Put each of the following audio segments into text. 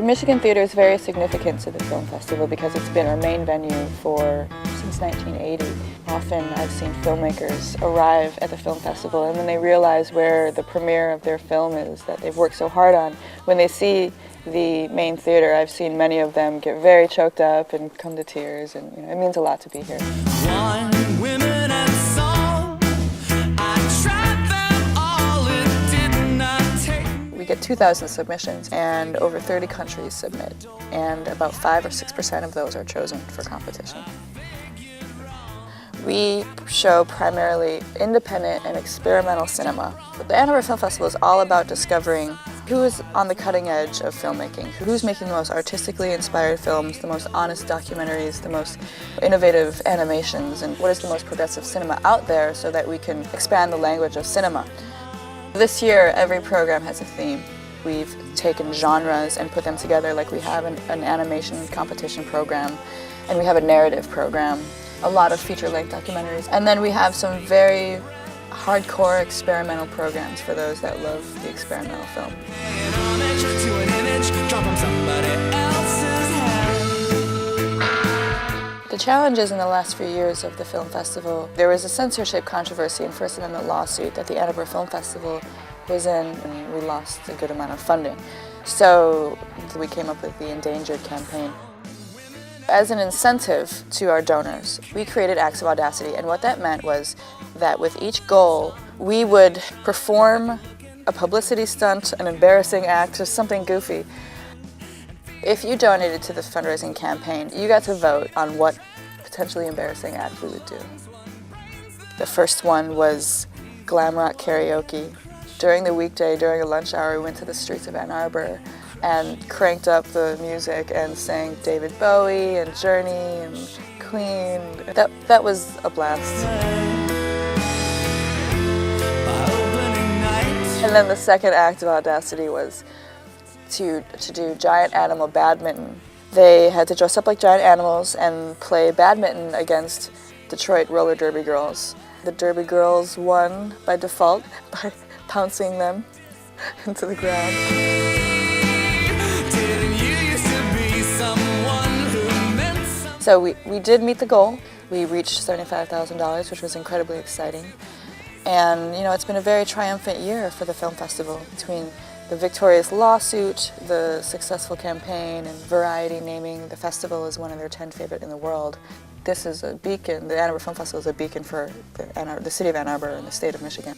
Michigan Theater is very significant to the film festival because it's been our main venue since 1980. Often I've seen filmmakers arrive at the film festival, and when they realize where the premiere of their film is that they've worked so hard on, when they see the main theater, I've seen many of them get very choked up and come to tears, and it means a lot to be here. We get 2,000 submissions, and over 30 countries submit, and about 5 or 6% of those are chosen for competition. We show primarily independent and experimental cinema. The Ann Arbor Film Festivl is all about discovering who is on the cutting edge of filmmaking, who's making the most artistically inspired films, the most honest documentaries, the most innovative animations, and what is the most progressive cinema out there so that we can expand the language of cinema. This year, every program has a theme. We've taken genres and put them together, like we have an animation competition program, and we have a narrative program, a lot of feature-length documentaries, and then we have some very hardcore experimental programs for those that love the experimental film. The challenges in the last few years of the film festival, there was a censorship controversy and First Amendment lawsuit that the Ann Arbor Film Festival was in, and we lost a good amount of funding. So we came up with the Endangered campaign. As an incentive to our donors, we created Acts of Audacity, and what that meant was that with each goal, we would perform a publicity stunt, an embarrassing act, or something goofy. If you donated to the fundraising campaign, you got to vote on what potentially embarrassing act we would do. The first one was glam rock karaoke. During the weekday, during a lunch hour, we went to the streets of Ann Arbor and cranked up the music and sang David Bowie and Journey and Queen. That was a blast. And then the second act of audacity was to do giant animal badminton. They had to dress up like giant animals and play badminton against Detroit roller derby girls. The derby girls won by default by pouncing them into the ground. So we did meet the goal. We reached $75,000, which was incredibly exciting. And it's been a very triumphant year for the film festival, between the victorious lawsuit, the successful campaign, and Variety naming the festival as one of their 10 favorite in the world. This is a beacon. The Ann Arbor Film Festival is a beacon for the city of Ann Arbor and the state of Michigan.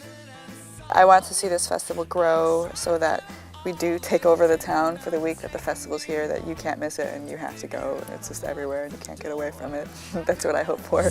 I want to see this festival grow so that we do take over the town for the week that the festival's here, that you can't miss it and you have to go. It's just everywhere and you can't get away from it. That's what I hope for.